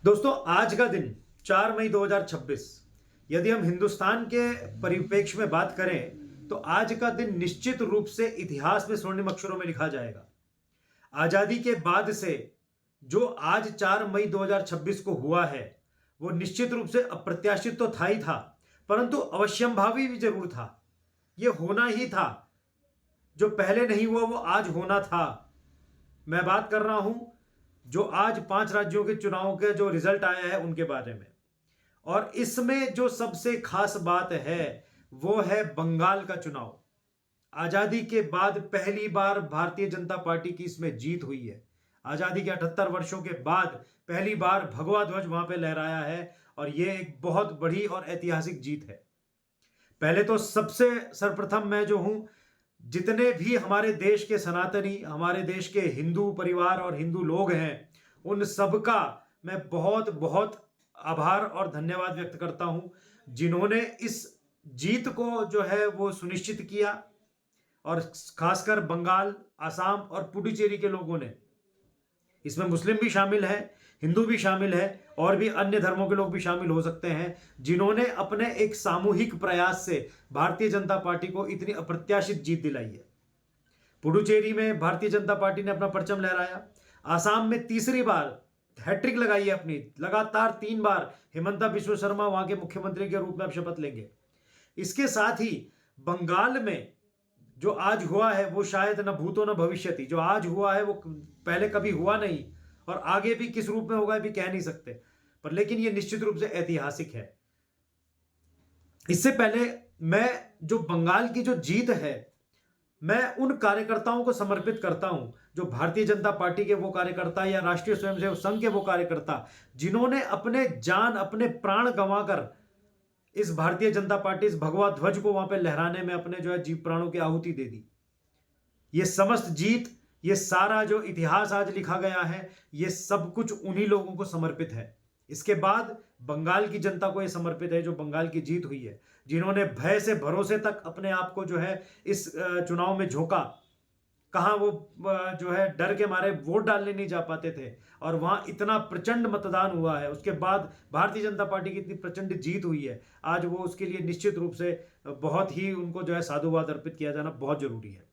दोस्तों, आज का दिन 4 मई 2026, यदि हम हिंदुस्तान के परिप्रेक्ष्य में बात करें तो आज का दिन निश्चित रूप से इतिहास में स्वर्णिम अक्षरों में लिखा जाएगा। आजादी के बाद से जो आज 4 मई 2026 को हुआ है वो निश्चित रूप से अप्रत्याशित तो था ही था, परंतु अवश्यंभावी भी जरूर था। ये होना ही था। जो पहले नहीं हुआ वो आज होना था। मैं बात कर रहा हूं जो आज 5 राज्यों के चुनावों के जो रिजल्ट आया है उनके बारे में। और इसमें जो सबसे खास बात है वो है बंगाल का चुनाव। आजादी के बाद पहली बार भारतीय जनता पार्टी की इसमें जीत हुई है। आजादी के 78 वर्षों के बाद पहली बार भगवा ध्वज वहां पे लहराया है और यह एक बहुत बड़ी और ऐतिहासिक जीत है। पहले तो सबसे सर्वप्रथम मैं जो हूं, जितने भी हमारे देश के सनातनी, हमारे देश के हिंदू परिवार और हिंदू लोग हैं, उन सबका मैं बहुत बहुत आभार और धन्यवाद व्यक्त करता हूं, जिन्होंने इस जीत को जो है वो सुनिश्चित किया। और खासकर बंगाल, आसाम और पुडुचेरी के लोगों ने, इसमें मुस्लिम भी शामिल है, हिंदू भी शामिल है और भी अन्य धर्मों के लोग भी शामिल हो सकते हैं, जिन्होंने अपने एक सामूहिक प्रयास से भारतीय जनता पार्टी को इतनी अप्रत्याशित जीत दिलाई है। पुडुचेरी में भारतीय जनता पार्टी ने अपना परचम लहराया। आसाम में तीसरी बार हैट्रिक लगाई है अपनी, लगातार 3 बार हिमंता बिस्वा शर्मा वहां के मुख्यमंत्री के रूप में अब शपथ लेंगे। इसके साथ ही बंगाल में जो आज हुआ है वो शायद न भूतो न भविष्यति। जो आज हुआ है वो पहले कभी हुआ नहीं और आगे भी किस रूप में होगा भी कह नहीं सकते, पर लेकिन ये निश्चित रूप से ऐतिहासिक है। इससे पहले मैं जो बंगाल की जो जीत है, मैं उन कार्यकर्ताओं को समर्पित करता हूं, जो भारतीय जनता पार्टी के वो कार्यकर्ता या राष्ट्रीय स्वयंसेवक संघ के वो कार्यकर्ता, जिन्होंने अपने जान, अपने प्राण गंवाकर इस भारतीय जनता पार्टी, इस भगवा ध्वज को वहां पे लहराने में अपने जो है जीव प्राणों की आहुति दे दी। ये समस्त जीत, ये सारा जो इतिहास आज लिखा गया है, ये सब कुछ उन्हीं लोगों को समर्पित है। इसके बाद बंगाल की जनता को यह समर्पित है, जो बंगाल की जीत हुई है, जिन्होंने भय से भरोसे तक अपने आप को जो है इस चुनाव में झोंका। कहां वो जो है डर के मारे वोट डालने नहीं जा पाते थे और वहां इतना प्रचंड मतदान हुआ है। उसके बाद भारतीय जनता पार्टी की इतनी प्रचंड जीत हुई है, आज वो उसके लिए निश्चित रूप से बहुत ही उनको जो है साधुवाद अर्पित किया जाना बहुत जरूरी है।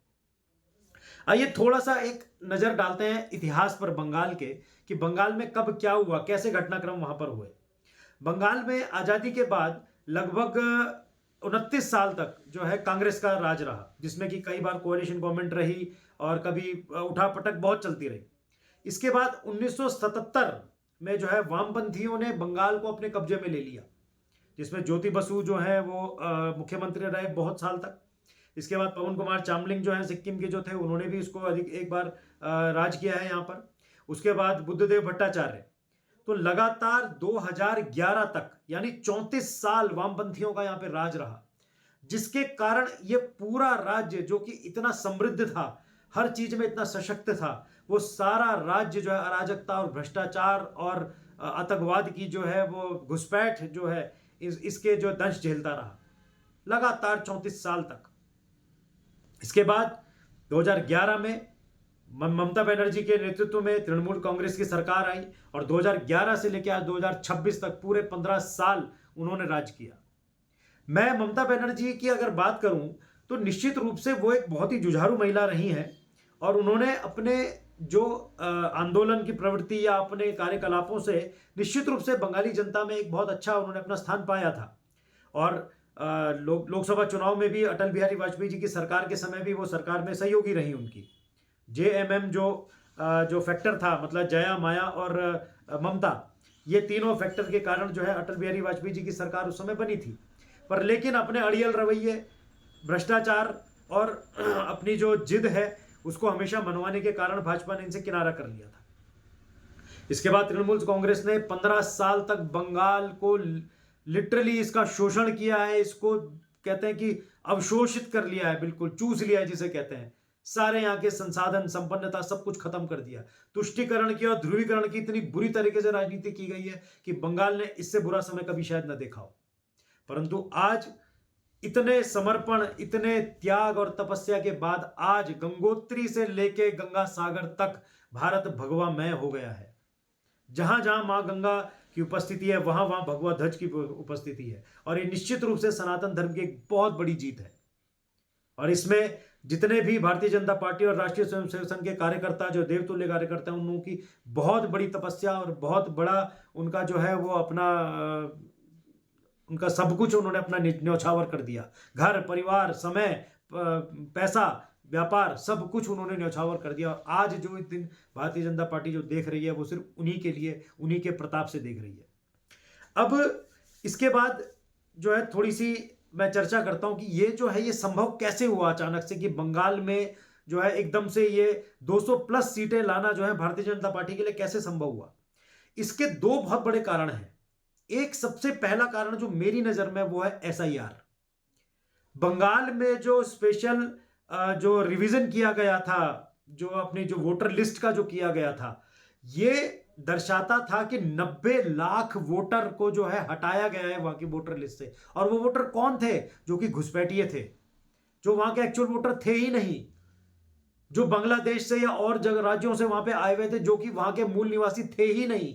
आइए थोड़ा सा एक नजर डालते हैं इतिहास पर बंगाल के, कि बंगाल में कब क्या हुआ, कैसे घटनाक्रम वहां पर हुए। बंगाल में आजादी के बाद लगभग 29 साल तक जो है कांग्रेस का राज रहा, जिसमें कि कई बार कोalition गवर्नमेंट रही और कभी उठापटक बहुत चलती रही। इसके बाद 1977 में जो है वामपंथियों ने बंगाल को अपने कब्जे में ले लिया, जिसमें ज्योति बसु जो है वो मुख्यमंत्री रहे बहुत साल तक। इसके बाद पवन कुमार चामलिंग जो है सिक्किम के जो थे, उन्होंने भी इसको अधिक एक बार राज किया है यहाँ पर। उसके बाद बुद्धदेव भट्टाचार्य। तो लगातार 2011 तक यानी 34 साल वामपंथियों का यहाँ पे राज रहा, जिसके कारण ये पूरा राज्य जो कि इतना समृद्ध था, हर चीज में इतना सशक्त था, वो सारा राज्य जो है अराजकता और भ्रष्टाचार और आतंकवाद की जो है वो घुसपैठ जो है इसके जो दंश झेलता रहा लगातार 34 साल तक। इसके बाद 2011 में ममता बनर्जी के नेतृत्व में तृणमूल कांग्रेस की सरकार आई और 2011 से लेकर आज 2026 तक पूरे 15 साल उन्होंने राज किया। मैं ममता बनर्जी की अगर बात करूं तो निश्चित रूप से वो एक बहुत ही जुझारू महिला रही हैं और उन्होंने अपने जो आंदोलन की प्रवृत्ति या अपने कार्यकलापों से निश्चित रूप से बंगाली जनता में एक बहुत अच्छा उन्होंने अपना स्थान पाया था। और लोकसभा चुनाव में भी अटल बिहारी वाजपेयी जी की सरकार के समय भी वो सरकार में सहयोगी रही उनकी। JMM जो फैक्टर था, मतलब जया, माया और ममता, ये तीनों फैक्टर के कारण जो है अटल बिहारी वाजपेयी जी की सरकार उस समय बनी थी। पर लेकिन अपने अड़ियल रवैये, भ्रष्टाचार और अपनी जो जिद है उसको हमेशा मनवाने के कारण भाजपा ने इनसे किनारा कर लिया था। इसके बाद तृणमूल कांग्रेस ने 15 साल तक बंगाल को लिटरली इसका शोषण किया है। इसको कहते हैं कि अवशोषित कर लिया है, बिल्कुल चूस लिया है जिसे कहते हैं। सारे यहाँ के संसाधन, संपन्नता सब कुछ खत्म कर दिया। तुष्टीकरण की और ध्रुवीकरण की इतनी बुरी तरीके से राजनीति की गई है कि बंगाल ने इससे बुरा समय कभी शायद न देखा हो। परंतु आज इतने समर्पण, इतने त्याग और तपस्या के बाद आज गंगोत्री से लेके गंगा सागर तक भारत भगवामय हो गया है। जहां जहां मां गंगा की उपस्थिति है वहां वहां भगवा ध्वज की उपस्थिति है, और ये निश्चित रूप से सनातन धर्म की एक बहुत बड़ी जीत है। और इसमें जितने भी भारतीय जनता पार्टी और राष्ट्रीय स्वयंसेवक संघ के कार्यकर्ता, जो देवतुल्य कार्यकर्ता हैं, उन लोगों की बहुत बड़ी तपस्या और बहुत बड़ा उनका जो है वो अपना उनका सब कुछ उन्होंने अपना न्यौछावर कर दिया। घर परिवार, समय, पैसा, व्यापार, सब कुछ उन्होंने न्यौछावर कर दिया। और आज जो इस दिन भारतीय जनता पार्टी जो देख रही है वो सिर्फ उन्हीं के लिए, उन्हीं के प्रताप से देख रही है। अब इसके बाद जो है थोड़ी सी मैं चर्चा करता हूं कि ये जो है ये संभव कैसे हुआ अचानक से कि बंगाल में जो है एकदम से ये 200 प्लस सीटें लाना जो है भारतीय जनता पार्टी के लिए कैसे संभव हुआ। इसके दो बहुत बड़े कारण हैं। एक सबसे पहला कारण जो मेरी नजर में वो है SIR। बंगाल में जो स्पेशल जो रिवीजन किया गया था, जो अपनी जो वोटर लिस्ट का जो किया गया था, ये दर्शाता था कि 90 लाख वोटर को जो है हटाया गया है वहां की वोटर लिस्ट से। और वो वोटर कौन थे? जो कि घुसपैठिए थे, जो वहां के एक्चुअल वोटर थे ही नहीं, जो बांग्लादेश से या और जगह राज्यों से वहां पे आए हुए थे, जो कि वहां के मूल निवासी थे ही नहीं।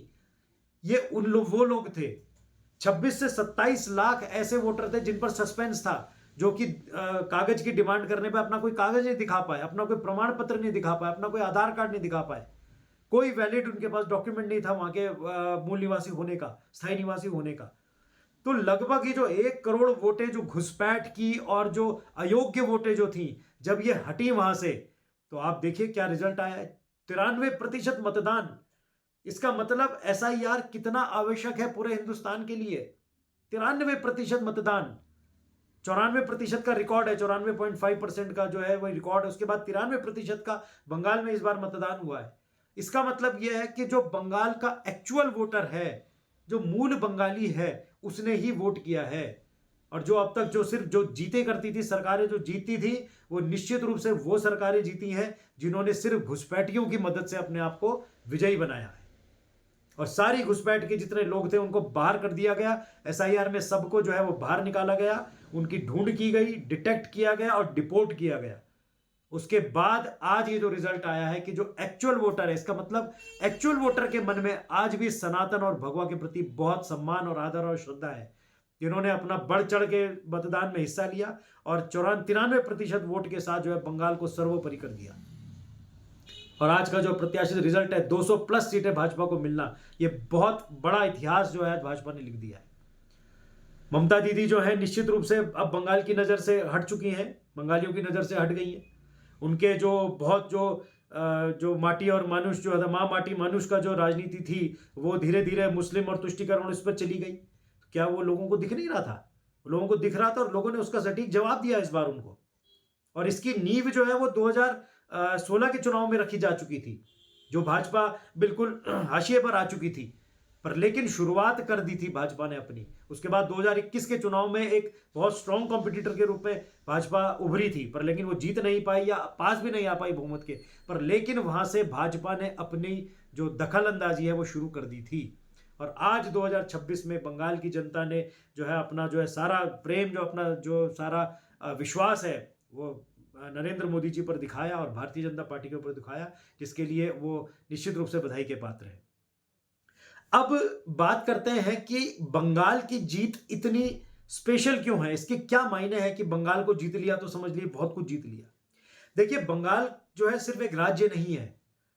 ये वो लोग थे। 26 से 27 लाख ऐसे वोटर थे जिन पर सस्पेंस था, जो कि कागज की डिमांड करने पर अपना कोई कागज नहीं दिखा पाए, अपना कोई प्रमाण पत्र नहीं दिखा पाए, अपना कोई आधार कार्ड नहीं दिखा पाए, कोई वैलिड उनके पास डॉक्यूमेंट नहीं था वहां के मूल निवासी होने का, स्थायी निवासी होने का। तो लगभग ये जो 1 करोड़ वोटें जो घुसपैठ की और जो अयोग्य वोटें जो थी, जब ये हटी वहां से, तो आप देखिए क्या रिजल्ट आया है। 93% मतदान। इसका मतलब SIR कितना आवश्यक है पूरे हिंदुस्तान के लिए। 93% मतदान। 94% का रिकॉर्ड है, 94.5% का जो है वो रिकॉर्ड है। उसके बाद 93% का बंगाल में इस बार मतदान हुआ है। इसका मतलब यह है कि जो बंगाल का एक्चुअल वोटर है, जो मूल बंगाली है, उसने ही वोट किया है। और जो अब तक जो सिर्फ जो जीते करती थी सरकारें, जो जीती थी, वो निश्चित रूप से वो सरकारें जीती हैं जिन्होंने सिर्फ घुसपैठियों की मदद से अपने आप को विजयी बनाया है। और सारी घुसपैठ के जितने लोग थे उनको बाहर कर दिया गया। SIR में सबको जो है वो बाहर निकाला गया, उनकी ढूंढ की गई, डिटेक्ट किया गया और डिपोर्ट किया गया। उसके बाद आज ये जो रिजल्ट आया है कि जो एक्चुअल वोटर है, इसका मतलब एक्चुअल वोटर के मन में आज भी सनातन और भगवा के प्रति बहुत सम्मान और आदर और श्रद्धा है, जिन्होंने अपना बढ़ चढ़ के मतदान में हिस्सा लिया और 93% वोट के साथ जो है बंगाल को सर्वोपरि कर दिया। और आज का जो प्रत्याशित रिजल्ट है, 200 प्लस सीटें भाजपा को मिलना, यह बहुत बड़ा इतिहास जो है भाजपा ने लिख दिया है। ममता दीदी जो है निश्चित रूप से अब बंगाल की नजर से हट चुकी हैं, बंगालियों की नजर से हट गई हैं। उनके जो बहुत जो माटी और मानुष जो है, माँ माटी मानुष का जो राजनीति थी, वो धीरे धीरे मुस्लिम और तुष्टिकरण उस पर चली गई। क्या वो लोगों को दिख नहीं रहा था? लोगों को दिख रहा था और लोगों ने उसका सटीक जवाब दिया इस बार उनको। और इसकी नींव जो है वो 2016 के चुनाव में रखी जा चुकी थी, जो भाजपा बिल्कुल हाशिए पर आ चुकी थी, पर लेकिन शुरुआत कर दी थी भाजपा ने अपनी। उसके बाद 2021 के चुनाव में एक बहुत स्ट्रॉन्ग कॉम्पिटिटर के रूप में भाजपा उभरी थी, पर लेकिन वो जीत नहीं पाई या पास भी नहीं आ पाई बहुमत के। पर लेकिन वहां से भाजपा ने अपनी जो दखल अंदाजी है वो शुरू कर दी थी। और आज 2026 में बंगाल की जनता ने जो है अपना जो है सारा प्रेम, जो अपना जो सारा विश्वास है, वो नरेंद्र मोदी जी पर दिखाया और भारतीय जनता पार्टी के ऊपर दिखाया, जिसके लिए वो निश्चित रूप से बधाई के पात्र है। अब बात करते हैं कि बंगाल की जीत इतनी स्पेशल क्यों है, इसके क्या मायने हैं कि बंगाल को जीत लिया तो समझ लिए बहुत कुछ जीत लिया। देखिए, बंगाल जो है सिर्फ एक राज्य नहीं है,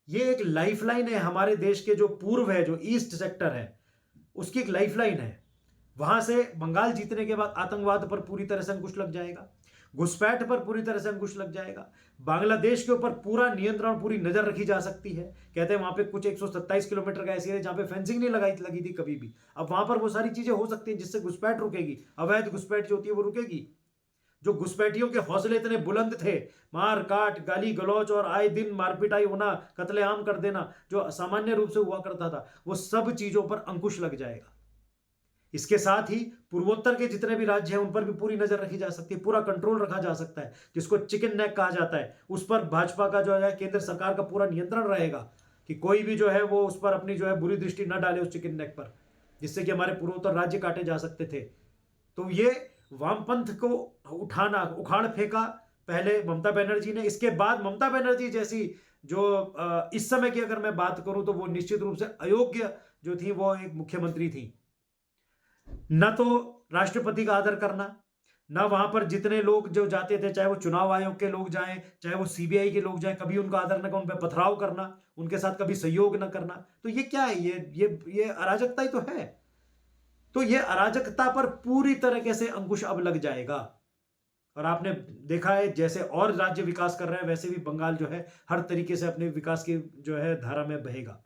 ये एक लाइफलाइन है हमारे देश के जो पूर्व है, जो ईस्ट सेक्टर है, उसकी एक लाइफलाइन है। वहां से बंगाल जीतने के बाद आतंकवाद पर पूरी तरह से अंकुश लग जाएगा, घुसपैठ पर पूरी तरह से अंकुश लग जाएगा, बांग्लादेश के ऊपर पूरा नियंत्रण, पूरी नजर रखी जा सकती है। कहते हैं वहां पे कुछ 127 किलोमीटर का ऐसी है जहां पे फेंसिंग नहीं लगी थी कभी भी। अब वहां पर वो सारी चीजें हो सकती हैं जिससे घुसपैठ रुकेगी, अवैध घुसपैठ जो होती है वो रुकेगी। जो घुसपैठियों के हौसले इतने बुलंद थे, मार काट, गाली गलौच और आए दिन मारपिटाई होना, कत्लेआम कर देना, जो सामान्य रूप से हुआ करता था, वो सब चीजों पर अंकुश लग जाएगा। इसके साथ ही पूर्वोत्तर के जितने भी राज्य हैं उन पर भी पूरी नजर रखी जा सकती है, पूरा कंट्रोल रखा जा सकता है, जिसको चिकन नेक कहा जाता है। उस पर भाजपा का जो है केंद्र सरकार का पूरा नियंत्रण रहेगा कि कोई भी जो है वो उस पर अपनी जो है बुरी दृष्टि न डाले उस चिकन नेक पर, जिससे कि हमारे पूर्वोत्तर राज्य काटे जा सकते थे। तो ये वामपंथ को उठाना, उखाड़ फेंका पहले ममता बनर्जी ने। इसके बाद ममता बनर्जी जैसी जो इस समय की अगर मैं बात करूं तो वो निश्चित रूप से अयोग्य जो थी वो एक मुख्यमंत्री थी। न तो राष्ट्रपति का आदर करना, ना वहां पर जितने लोग जो जाते थे, चाहे वो चुनाव आयोग के लोग जाएं, चाहे वो सीबीआई के लोग जाएं, कभी उनका आदर न करना, उन पर पथराव करना, उनके साथ कभी सहयोग न करना। तो ये क्या है? ये अराजकता ही तो है। तो ये अराजकता पर पूरी तरीके से अंकुश अब लग जाएगा। और आपने देखा है जैसे और राज्य विकास कर रहे हैं, वैसे भी बंगाल जो है हर तरीके से अपने विकास की जो है धारा में बहेगा।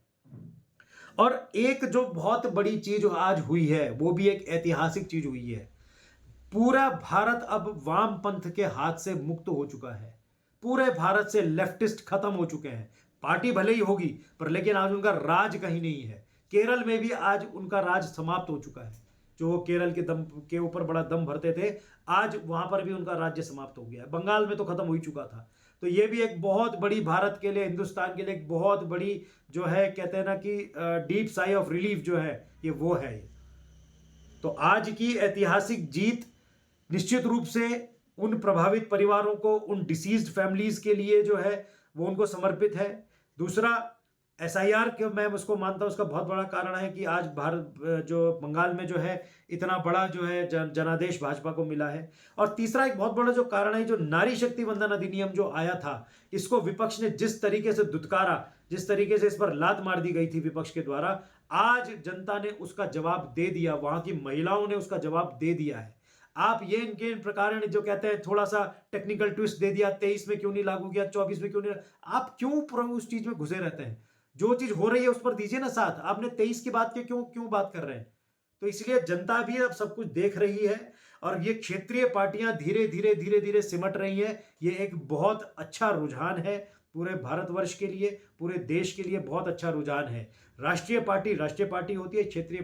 और एक जो बहुत बड़ी चीज आज हुई है, वो भी एक ऐतिहासिक चीज हुई है। पूरा भारत अब वामपंथ के हाथ से मुक्त हो चुका है। पूरे भारत से लेफ्टिस्ट खत्म हो चुके हैं। पार्टी भले ही होगी पर लेकिन आज उनका राज कहीं नहीं है। केरल में भी आज उनका राज समाप्त हो चुका है। जो केरल के दम के ऊपर बड़ा दम भरते थे, आज वहां पर भी उनका राज्य समाप्त हो गया है। बंगाल में तो खत्म हो ही चुका था। तो ये भी एक बहुत बड़ी भारत के लिए, हिंदुस्तान के लिए एक बहुत बड़ी जो है, कहते हैं ना कि डीप साई ऑफ रिलीफ जो है, ये वो है। तो आज की ऐतिहासिक जीत निश्चित रूप से उन प्रभावित परिवारों को, उन डिसीज्ड फैमिलीज के लिए जो है वो उनको समर्पित है। दूसरा, एसआईआर के मैं उसको मानता हूं, उसका बहुत बड़ा कारण है कि आज भारत जो बंगाल में जो है इतना बड़ा जो है जनादेश भाजपा को मिला है। और तीसरा एक बहुत बड़ा जो कारण है, जो नारी शक्ति वंदन अधिनियम जो आया था, इसको विपक्ष ने जिस तरीके से दुत्कारा, जिस तरीके से इस पर लात मार दी गई थी विपक्ष के द्वारा, आज जनता ने उसका जवाब दे दिया। वहां की महिलाओं ने उसका जवाब दे दिया है। आप ये इनके प्रकार जो कहते हैं थोड़ा सा टेक्निकल ट्विस्ट दे दिया, 23 में क्यों नहीं लागू किया, 24 में क्यों नहीं, आप क्यों उस चीज में घुसे रहते हैं? जो चीज हो रही है उस पर दीजिए ना साथ। आपने 23 की बात की, क्यों बात कर रहे हैं? तो इसलिए जनता भी अब सब कुछ देख रही है और ये क्षेत्रीय पार्टियां धीरे धीरे धीरे धीरे सिमट रही हैं। ये एक बहुत अच्छा रुझान है पूरे भारतवर्ष के लिए, पूरे देश के लिए बहुत अच्छा रुझान है। राष्ट्रीय पार्टी होती है, क्षेत्रीय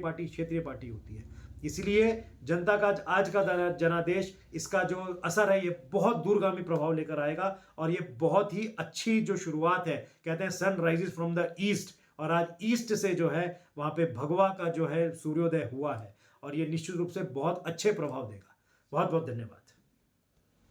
पार्टी होती है। इसलिए जनता का आज का जनादेश, इसका जो असर है ये बहुत दूरगामी प्रभाव लेकर आएगा। और ये बहुत ही अच्छी जो शुरुआत है, कहते हैं sun rises from the east, और आज ईस्ट से जो है वहां पे भगवा का जो है सूर्योदय हुआ है। और ये निश्चित रूप से बहुत अच्छे प्रभाव देगा। बहुत बहुत धन्यवाद।